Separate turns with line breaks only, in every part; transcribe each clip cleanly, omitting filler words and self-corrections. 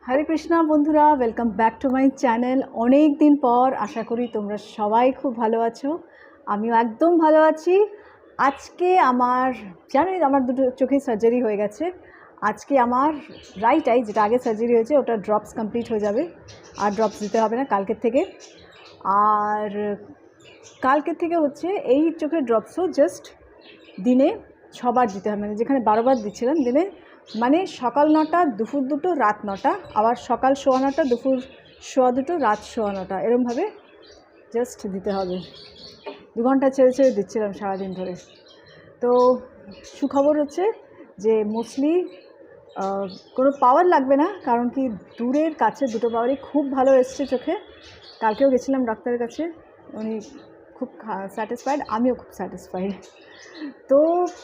হরে কৃষ্ণা বন্ধুরা, welcome back to my channel. অনেক দিন পর, আশা করি তোমরা সবাই খুব ভালো আছো। আমিও একদম ভালো আছি। আজকে আমার জানোই আমার দুটো চোখেই সার্জারি হয়ে গেছে। আজকে আমার রাইট আই, যেটা আগে সার্জারি হয়েছে, ওটা ড্রপস কমপ্লিট হয়ে যাবে, আর ড্রপস দিতে হবে না কালকের থেকে। আর কালকের থেকে হচ্ছে এই চোখের ড্রপসও জাস্ট দিনে 6বার দিতে হবে, মানে যেখানে 12বার দিচ্ছিলাম দিনে, মানে সকাল 9টা, দুপুর 2টো, রাত 9টা, আবার সকাল 9:15, দুপুর 2:15, রাত 9:15, এরমভাবে জাস্ট দিতে হবে। 2 ঘন্টা ছেড়ে ছেড়ে দিচ্ছিলাম সারাদিন ধরে। তো সুখবর হচ্ছে যে মোস্টলি কোনো পাওয়ার লাগবে না, কারণ কি দূরের কাছে দুটো পাওয়ারই খুব ভালো এসছে চোখে। কালকেও গেছিলাম ডাক্তারের কাছে, উনি খুব স্যাটিসফাইড, আমিও খুব স্যাটিসফাইড। তো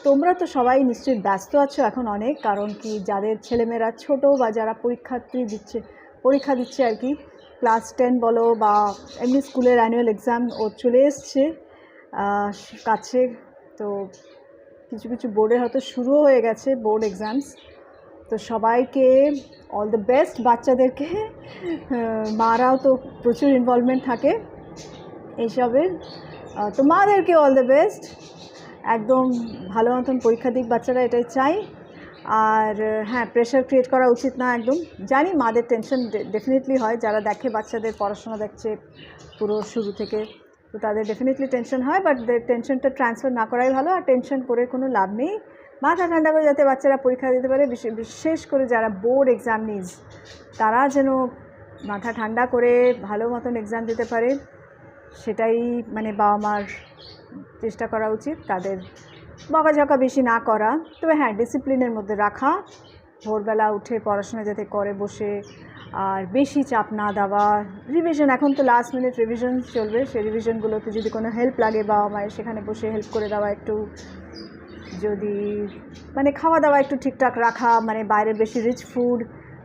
তোমরা তো সবাই নিশ্চয়ই ব্যস্ত আছো এখন অনেক, কারণ কি যাদের ছেলেমেয়েরা ছোট বা যারা পরীক্ষা দিচ্ছে আর কি, ক্লাস 10 বলো বা এমনি স্কুলের অ্যানুয়াল এক্সাম ও চলে এসছে কাছে। তো কিছু কিছু বোর্ডে হয়তো শুরুও হয়ে গেছে বোর্ড এক্সামস। তো সবাইকে অল দ্য বেস্ট। বাচ্চাদেরকে মারাও তো প্রচুর ইনভলভমেন্ট থাকে এইসবের, তো মাদেরকে অল দ্য বেস্ট। একদম ভালো মতন পরীক্ষা দিক বাচ্চারা, এটাই চাই। আর হ্যাঁ, প্রেশার ক্রিয়েট করা উচিত না একদম। জানি মাদের টেনশন ডেফিনেটলি হয়, যারা দেখে বাচ্চাদের পড়াশোনা দেখছে পুরো শুরু থেকে, তো তাদের ডেফিনেটলি টেনশন হয়, বাট টেনশনটা ট্রান্সফার না করাই ভালো। আর টেনশন করে কোনো লাভ নেই। মাথা ঠান্ডা করে যাতে বাচ্চারা পরীক্ষা দিতে পারে, বিশেষ করে যারা বোর্ড এক্সাম নিজ, তারা যেন মাথা ঠান্ডা করে ভালো মতন এক্সাম দিতে পারে, সেটাই মানে বাবা মার চেষ্টা করা উচিত। তাদের বকাঝকা বেশি না করা, তবে হ্যাঁ ডিসিপ্লিনের মধ্যে রাখা, ভোরবেলা উঠে পড়াশোনা যাতে করে বসে, আর বেশি চাপ না দেওয়া। রিভিশন, এখন তো লাস্ট মিনিট রিভিশন চলবে, সেই রিভিশনগুলোতে যদি কোনো হেল্প লাগে বাবা মায়ের, সেখানে বসে হেল্প করে দেওয়া একটু। যদি মানে খাওয়া দাওয়া একটু ঠিকঠাক রাখা, মানে বাইরের বেশি রিচ ফুড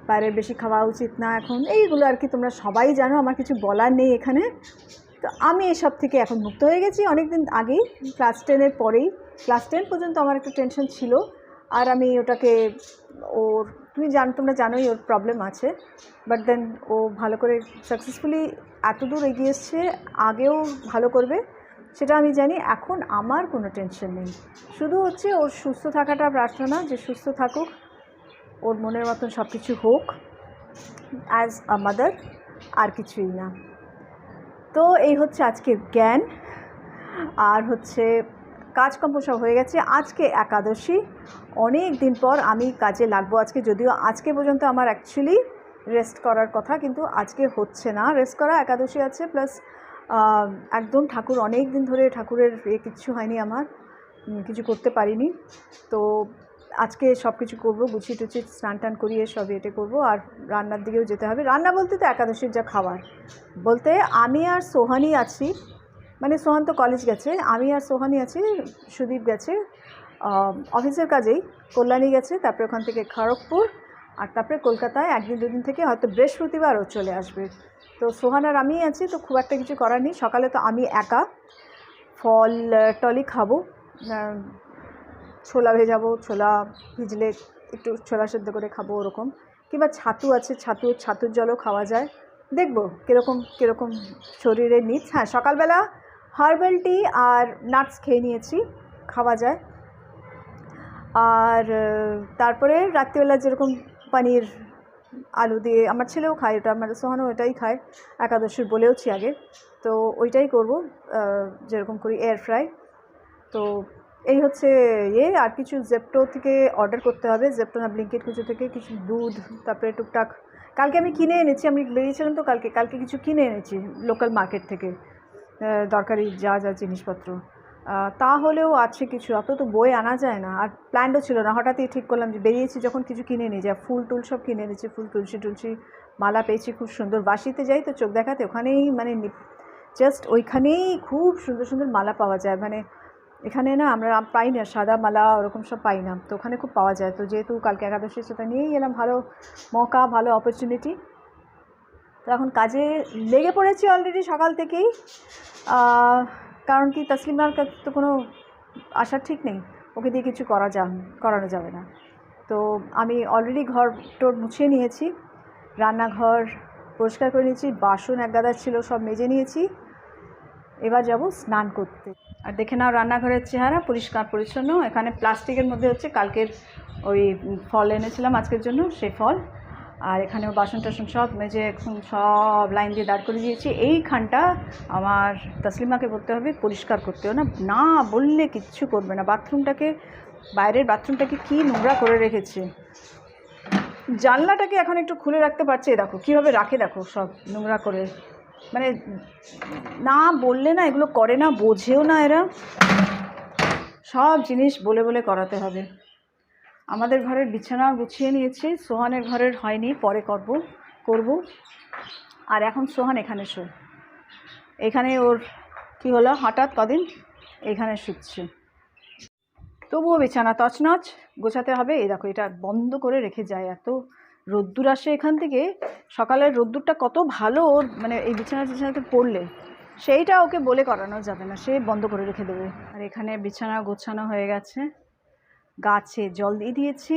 বাইরের বেশি খাওয়া উচিত না এখন, এইগুলো আর কি তোমরা সবাই জানো, আমার কিছু বলার নেই এখানে। তো আমি এসব থেকে এখন মুক্ত হয়ে গেছি অনেক দিন আগেই, ক্লাস 10-এর পরেই। ক্লাস 10 পর্যন্ত আমার একটু টেনশন ছিল, আর আমি ওটাকে তোমরা জানোই ওর প্রবলেম আছে, বাট দেন ও ভালো করে সাকসেসফুলি এত দূর এগিয়ে এসছে, আগেও ভালো করবে সেটা আমি জানি। এখন আমার কোনো টেনশন নেই, শুধু হচ্ছে ওর সুস্থ থাকাটা প্রার্থনা, যে সুস্থ থাকুক, ওর মনের মতন সব কিছু হোক অ্যাজ আ মাদার, আর কিছুই না। তো এই হচ্ছে আজকের জ্ঞান। আর হচ্ছে কাজকর্ম সব হয়ে গেছে। আজকে একাদশী, অনেক দিন পর আমি কাজে লাগবো আজকে, যদিও আজকে পর্যন্ত আমার অ্যাকচুয়ালি রেস্ট করার কথা, কিন্তু আজকে হচ্ছে না রেস্ট করা, একাদশী আছে, প্লাস একদম ঠাকুর অনেক দিন ধরে ঠাকুরের কিচ্ছু হয়নি, আমার কিছু করতে পারিনি। তো আজকে সব কিছু করবো, গুছিয়ে টুছিয়ে স্নান টান করিয়ে সব এটা করবো। আর রান্নার দিকেও যেতে হবে। রান্না বলতে তো একাদশীর যা খাবার বলতে, আমি আর সোহানি আছি, মানে সোহান তো কলেজ গেছে, আমি আর সোহানি আছি, সুদীপ গেছে অফিসের কাজেই, কল্যাণী গেছে, তারপরে ওখান থেকে খড়গপুর, আর তারপরে কলকাতায় 1-2 দিন থেকে হয়তো বৃহস্পতিবারও চলে আসবে। তো সোহান আর আমিই আছি, তো খুব একটা কিছু করার নেই। সকালে তো আমি একা ফল টলি খাবো, ছোলা ভেজাবো, ছোলা ভিজলে একটু ছোলা সেদ্ধ করে খাবো ওরকম, কিংবা ছাতু আছে, ছাতুর জলও খাওয়া যায়, দেখবো কীরকম শরীরের নিডস। হ্যাঁ, সকালবেলা হার্বাল টি আর নাটস খেয়ে নিয়েছি, খাওয়া যায়। আর তারপরে রাত্রিবেলা যেরকম পনির আলু দিয়ে, আমার ছেলেও খায় ওটা, আমার সোহানও ওটাই খায়, একাদশীর বলেওছি আগে, তো ওইটাই করব, যেরকম করি এয়ার ফ্রাই। তো এই হচ্ছে আর কিছু জেপ্টো থেকে অর্ডার করতে হবে, জেপ্টো না ব্লিঙ্কিট কিছু থেকে, কিছু দুধ, তারপরে টুকটাক কালকে আমি কিনে এনেছি, আমি বেরিয়েছিলাম তো কালকে কিছু কিনে এনেছি লোকাল মার্কেট থেকে, দরকারি যা জিনিসপত্র, তাহলেও আছে কিছু, অত তো বই আনা যায় না, আর প্ল্যানও ছিল না, হঠাৎই ঠিক করলাম যে বেরিয়েছি যখন কিছু কিনে নিয়ে যায়। ফুল টুল সব কিনে এনেছি, ফুল তুলসী মালা পেয়েছি খুব সুন্দর। বাসিতে যাই তো চোখ দেখাতে, ওখানেই মানে জাস্ট ওইখানেই খুব সুন্দর মালা পাওয়া যায়, মানে এখানে না আমরা পাই না, সাদা মালা ওরকম সব পাই না, তো ওখানে খুব পাওয়া যায়। তো যেহেতু কালকে একাদশী, সেটা নিয়েই এলাম, ভালো মৌকা, ভালো অপরচুনিটি। তো এখন কাজে লেগে পড়েছি অলরেডি সকাল থেকেই, কারণ কি তসলিমার তো কোনো আশার ঠিক নেই, ওকে দিয়ে কিছু করানো যাবে না। তো আমি অলরেডি ঘর টোর মুছিয়ে নিয়েছি, রান্নাঘর পরিষ্কার করে নিয়েছি, বাসন এক গাদা ছিল সব মেজে নিয়েছি। এবার যাব স্নান করতে। আর দেখে নাও রান্নাঘরের চেহারা পরিষ্কার পরিচ্ছন্ন। এখানে প্লাস্টিকের মধ্যে হচ্ছে কালকের ওই ফল এনেছিলাম আজকের জন্য, সেই ফল। আর এখানেও বাসন টাসন সব মেজে এখন সব লাইন দিয়ে দাঁড় করে দিয়েছি। এইখানটা আমার তসলিমাকে বলতে হবে পরিষ্কার করতেও না, না বললে কিচ্ছু করবে না। বাথরুমটাকে, বাইরের বাথরুমটাকে কী নোংরা করে রেখেছে। জানলাটাকে এখন একটু খুলে রাখতে পারছে, দেখো কীভাবে রাখে, দেখো সব নোংরা করে। মানে না বললে না এগুলো করে না, বোঝেও না এরা। সব জিনিস বলে বলে করাতে হবে। আমাদের ঘরের বিছানা গুছিয়ে নিয়েছি, সোহানের ঘরের হয়নি, পরে করব। আর এখন সোহান এখানে শোয়, এখানে ওর কি হলো হঠাৎ কদিন এখানে শুচ্ছে। তবুও বিছানা তছনছ গোছাতে হবে। এই দেখো এটা বন্ধ করে রেখে যায়, এত রোদ্দুর আসে এখান থেকে। সকালের রোদ্দুরটা কত ভালো ওর, মানে এই বিছানাতে পড়লে সেইটা ওকে বলে করানো যাবে না, সে বন্ধ করে রেখে দেবে। আর এখানে বিছানা গোছানো হয়ে গেছে, গাছে জল দিয়ে দিয়েছি।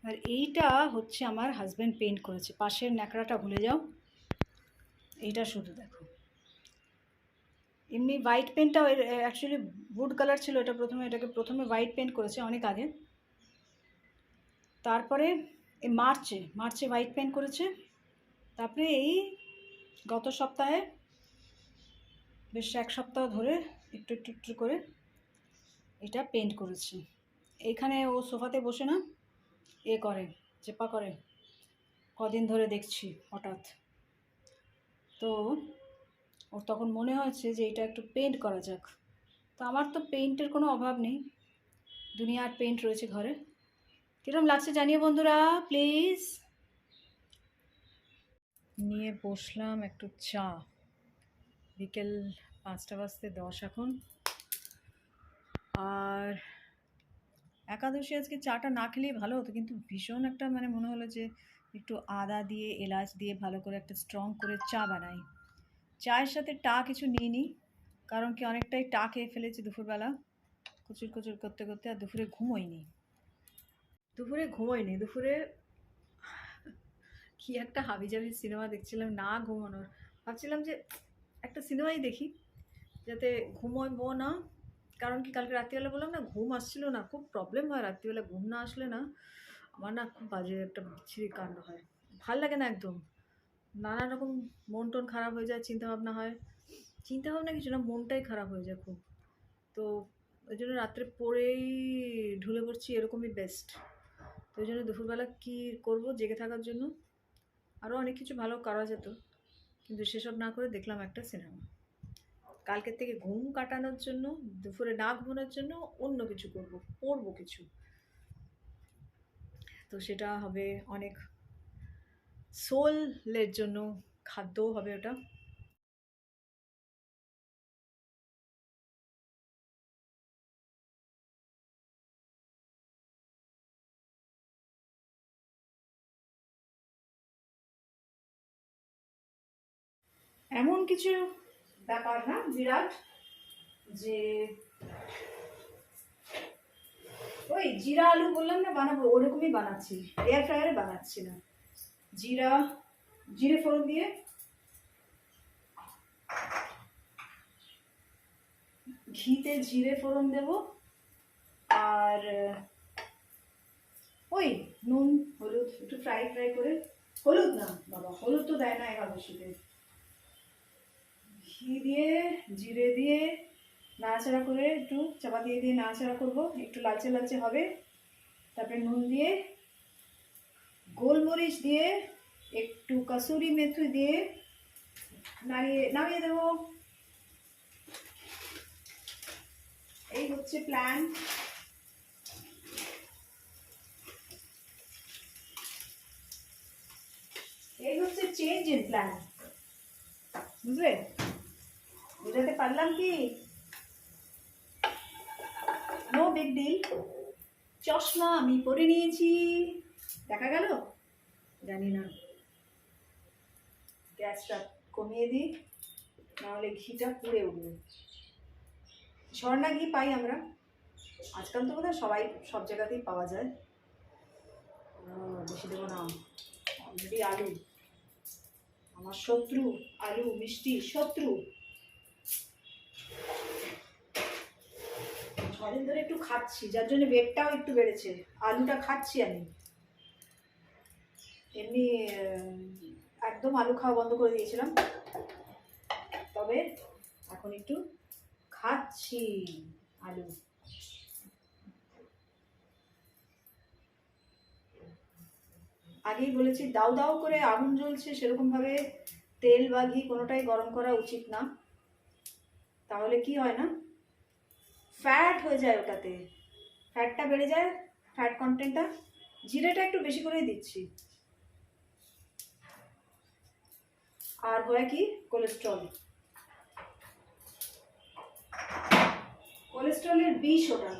আর এইটা হচ্ছে আমার হাজব্যান্ড পেন্ট করেছে, পাশের ন্যাকড়াটা ভুলে যাও, এইটা শুধু দেখো। এমনি হোয়াইট পেন্টটা অ্যাকচুয়ালি উড কালার ছিল, এটাকে প্রথমে হোয়াইট পেন্ট করেছে অনেক আগে, তারপরে এই মার্চে হোয়াইট পেন্ট করেছে, তারপরে এই গত সপ্তাহে বেশ এক সপ্তাহ ধরে একটু একটু একটু করে এটা পেন্ট করেছে। এইখানে ও সোফাতে বসে না করে চেপা করে, কদিন ধরে দেখছি হঠাৎ, তো ওর তখন মনে হয়েছে যে এটা একটু পেন্ট করা যাক। তো আমার তো পেন্টের কোনো অভাব নেই, দুনিয়ার পেন্ট রয়েছে ঘরে। কীরকম লাগছে জানিও বন্ধুরা প্লিজ। নিয়ে বসলাম একটু চা, বিকেল 5:10 এখন। আর একাদশী আজকে চাটা না খেলেই ভালো হতো, কিন্তু ভীষণ একটা মানে মনে হলো যে একটু আদা দিয়ে এলাচ দিয়ে ভালো করে একটা স্ট্রং করে চা বানাই। চায়ের সাথে কিছু নিয়ে নিই, কারণ কি অনেকটাই খেয়ে ফেলেছি দুপুরবেলা কুচুর কুচুর করতে করতে। আর দুপুরে ঘুমোইনি, দুপুরে কি একটা হাবিজাবি সিনেমা দেখছিলাম, না ঘুমানোর ভাবছিলাম যে একটা সিনেমাই দেখি, যাতে ঘুমোবো না। কারণ কি, কালকে রাত্রিবেলা বললাম না ঘুম আসছিল না, খুব প্রবলেম হয় রাত্রিবেলা ঘুম না আসলে না, আমার না খুব বাজে একটা বিচ্ছিরি কাণ্ড হয়, ভাল লাগে না একদম। নানা রকম মন টন খারাপ হয়ে যায়, চিন্তাভাবনা হয়, চিন্তাভাবনা কিছু না, মনটাই খারাপ হয়ে যায় খুব। তো ওই জন্য রাত্রে পড়েই ঢুলে পড়ছি, এরকমই বেস্ট। তো ওই জন্য দুপুরবেলা কী করবো জেগে থাকার জন্য, আরও অনেক কিছু ভালো করা যেত, কিন্তু সেসব না করে দেখলাম একটা সিনেমা। কালকের থেকে ঘুম কাটানোর জন্য, দুপুরে না ঘুমানোর জন্য অন্য কিছু করবো, পড়বো কিছু। তো সেটা হবে অনেক সোলের জন্য খাদ্যও হবে ওটা। এমন কিছু ব্যাপার না বিরাট, যে ওই জিরা আলু বললাম না বানাবো, ওরকমই বানাচ্ছি, এয়ার ফ্রায়ারে বানাচ্ছি না। জিরে ফোড়ন দিয়ে, ঘিতে জিরে ফোড়ন দেব, আর ওই নুন হলুদ একটু ফ্রাই করে, হলুদ না বাবা, হলুদ তো দেয় না একাদশীতে। ঘি দিয়ে, জিরে দিয়ে নাড়াচাড়া করে, একটু চাপা দিয়ে দিয়ে নাড়াচাড়া করবো, একটু লালচে লালচে হবে। তারপরে নুন দিয়ে, গোলমরিচ দিয়ে, একটু কাসুরি মেথি দিয়ে নামিয়ে দেবো। এই হচ্ছে প্ল্যান। এই হচ্ছে চেঞ্জ ইন প্ল্যান, বুঝলে? বুঝাতে পারলাম কি? No big deal. চশমা আমি পরে নিয়েছি, দেখা গেল? জানি না, গ্যাসটা কমিয়ে দিই, নাহলে ঘিটা পুড়ে উঠবে। ঝর্ণা ঘি পাই আমরা, আজকাল তো বোধহয় সবাই সব জায়গাতেই পাওয়া যায়। বেশি দেবো না, অলরেডি আলু আমার শত্রু, আলু মিষ্টি শত্রু। ছদিন ধরে একটু খাচ্ছি, যার জন্য ওয়েটটাও একটু বেড়েছে। আলুটা খাচ্ছি আমি, এমনি একদম আলু খাওয়া বন্ধ করে দিয়েছিলাম, তবে এখন একটু খাচ্ছি আলু। আগেই বলেছি, দাউ দাউ করে আগুন জ্বলছে, সেরকমভাবে তেল বা ঘি কোনোটাই গরম করা উচিত না, তাহলে কি হয় না, ফ্যাট হয়ে যায়, ওটাতে ফ্যাটটা বেড়ে যায়, ফ্যাট কন্টেন্টটা। জিরেটা একটু বেশি করেই দিচ্ছি। আর হয় কি, কোলেস্ট্রলের বিষ ওটা।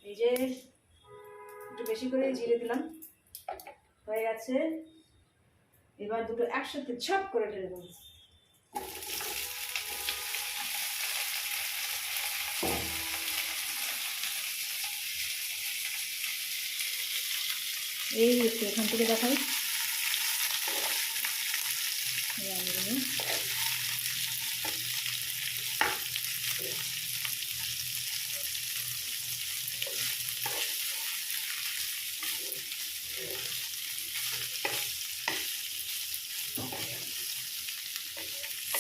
এই যে একটু বেশি করে জিরে দিলাম, হয়ে গেছে। এবার দুটো একসাথে ঝপ করে ঢেলে দেবো। এই একটু এখান থেকে দেখাই,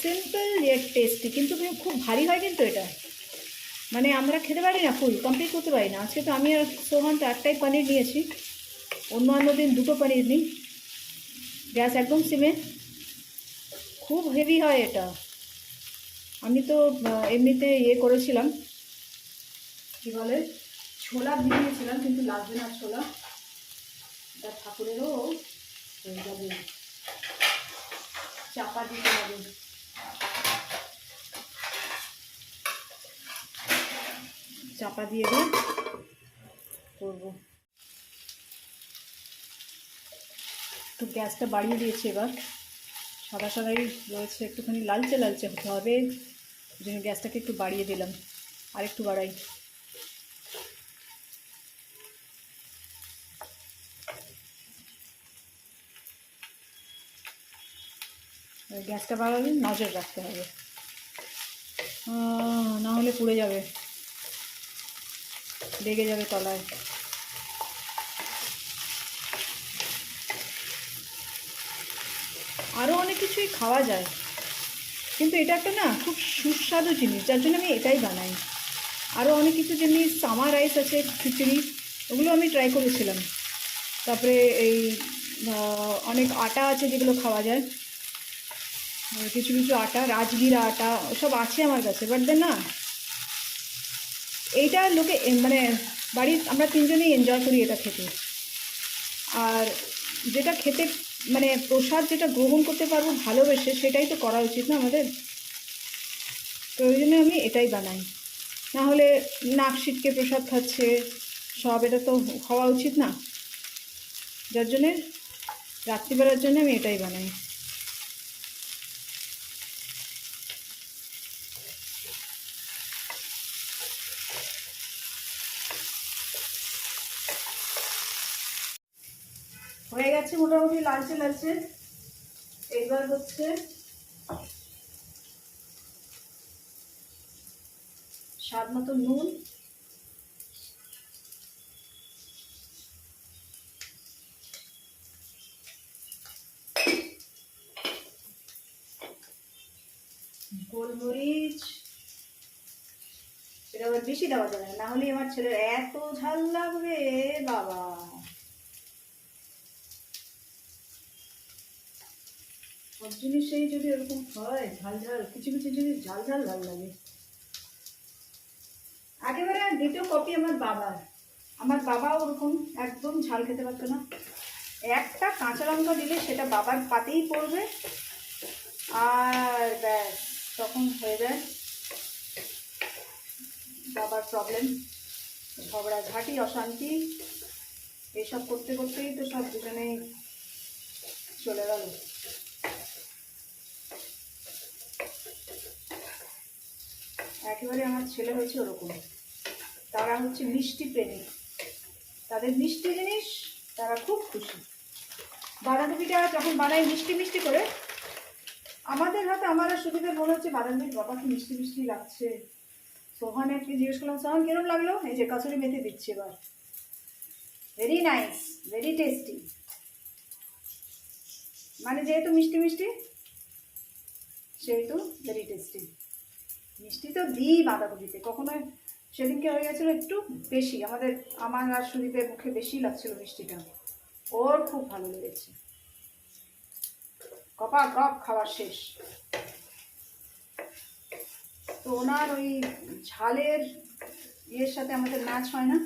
সিম্পল ইয়েট টেস্টি, কিন্তু খুব ভারী হয় কিন্তু এটা, মানে আমরা খেতে পারি না, ফুল কমপ্লিট করতে পারি না। আজকে তো আমি আর সোহান তো একটাই পনির নিয়েছি, অন্য দিন দুটো পনির নিই। গ্যাস একদম সিমে, খুব হেভি হয় এটা। আমি তো এমনিতে ইয়ে করেছিলাম, কী বলে, ছোলা ভিজিয়েছিলাম, কিন্তু লাগবে না ছোলা, এটা ঠাকুরেরও হয়ে যাবে, চাপা দিতে হবে। চাপা দিয়ে দিয়ে করবো। একটু গ্যাসটা বাড়িয়ে দিয়েছি, এবার সাদা সাদাই রয়েছে, একটুখানি লালচে লালচে হতে হবে, ওই জন্য গ্যাসটাকে একটু বাড়িয়ে দিলাম, আর একটু বাড়াই। গ্যাসটা বাড়ালে নজর রাখতে হবে, না হলে পুড়ে যাবে, লেগে যাবে তলায়। আরও অনেক কিছুই খাওয়া যায়, কিন্তু এটা একটা না খুব সুস্বাদু জিনিস, যার জন্য আমি এটাই বানাই। আরও অনেক কিছু জিনিস, সামার রাইস আছে, খিচুড়ি, ওগুলো আমি ট্রাই করেছিলাম। তারপরে এই অনেক আটা আছে যেগুলো খাওয়া যায়, কিছু কিছু আটা, রাজগীরা আটা, ওসব আছে আমার কাছে, বাট দেন না এইটা লোকে মানে বাড়ির আমরা তিনজনেই এনজয় করি এটা খেতে। আর যেটা খেতে মানে প্রসাদ যেটা গ্রহণ করতে পারবো ভালোবেসে, সেটাই তো করা উচিত না আমাদের। তো ওই জন্য আমি এটাই বানাই, না হলে নাক সিটকে প্রসাদ খাচ্ছে সব, এটা তো খাওয়া উচিত না। যার জন্যে রাত্রিবেলার জন্য আমি এটাই বানাই। হয়ে গেছে মোটামুটি লালচে লালচে। এইবার হচ্ছে স্বাদ মতো নুন, গোলমরিচ, এটা আবার বেশি দেওয়া যাবে না, হলে আমার ছেলের এত ঝাল লাগবে বাবা। সব জিনিসেই যদি এরকম হয় ঝাল ঝাল, কিছু কিছু জিনিস ঝাল ঝাল ভালো লাগে। একেবারে দ্বিতীয় কপি আমার বাবার। আমার বাবা ওরকম একদম ঝাল খেতে পারতো না, একটা কাঁচা লঙ্কা দিলে সেটা বাবার পাতেই পড়বে, আর ব্যাস তখন হয়ে যায় বাবার প্রবলেম, ঝগড়াঝাটি, অশান্তি, এইসব করতে করতেই তো সব দুজনেই চলে গেল। একেবারে আমার ছেলে হয়েছে ওরকম, তারা হচ্ছে মিষ্টি প্রেমী, তাদের মিষ্টি জিনিস তারা খুব খুশি। বাঁধাকপিটা যখন বানাই মিষ্টি মিষ্টি করে, আমাদের হাতে আমার আর সুবিধা মনে হচ্ছে বাঁধাকপির বাবা কি মিষ্টি মিষ্টি লাগছে। সোহান একটু জিজ্ঞেস করলাম, সোহান কিরম লাগলো? এই যে কাসুরি মেথি দিচ্ছি এবার, ভেরি নাইস, ভেরি টেস্টি। মানে যেহেতু মিষ্টি মিষ্টি সেহেতু ভেরি টেস্টি। মিষ্টি তো দিই বাঁধাকপিতে, কখনো সেদিনকে হয়ে গেছিলো একটু বেশি, আমার আর সুদীপের মুখে বেশি লাগছিল মিষ্টিটা, ওর খুব ভালো লেগেছে, কপা কপ খাওয়া শেষ। তো ওনার ওই ঝালের ইয়ের সাথে আমাদের ম্যাচ হয় না।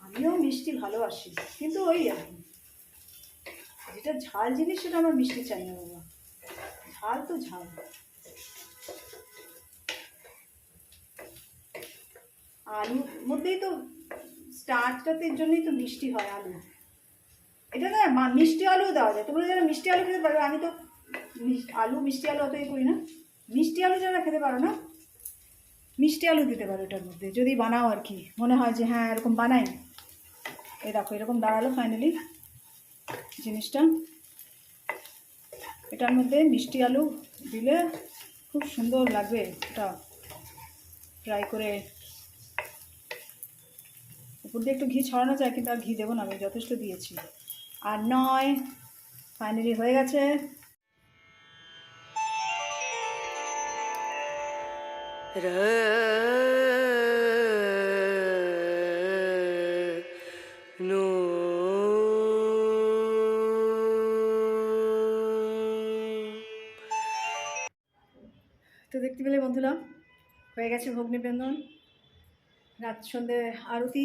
আমিও মিষ্টি ভালোবাসি, কিন্তু ওই আর কি, যেটা ঝাল জিনিস সেটা আমার মিষ্টি চাই না বাবা, ঝাল তো ঝাল। আলুর মধ্যেই তো স্টার্চটার জন্যই তো মিষ্টি হয় আলু, এটা না মিষ্টি আলুও দেওয়া যায়, তোমরা যারা মিষ্টি আলু খেতে পারো, আমি তো মিষ্টি আলু অতই করি না, মিষ্টি আলু যারা খেতে পারো না, মিষ্টি আলু দিতে পারো এটার মধ্যে যদি বানাও আর কি, মনে হয় যে হ্যাঁ এরকম বানাই। এই দেখো এরকম দাঁড়ালো ফাইনালি জিনিসটা, এটার মধ্যে মিষ্টি আলু দিলে খুব সুন্দর লাগবে। এটা ফ্রাই করে উপর দিয়ে একটু ঘি ছড়ানো যায়, কিন্তু আর ঘি দেবো না, আমি যথেষ্ট দিয়েছি। আর নয়, ফাইনালি হয়ে গেছে। তো দেখতে পেলে বন্ধুরা, হয়ে গেছে ভোগ নিবেদন, রাত সন্ধ্যে আরতি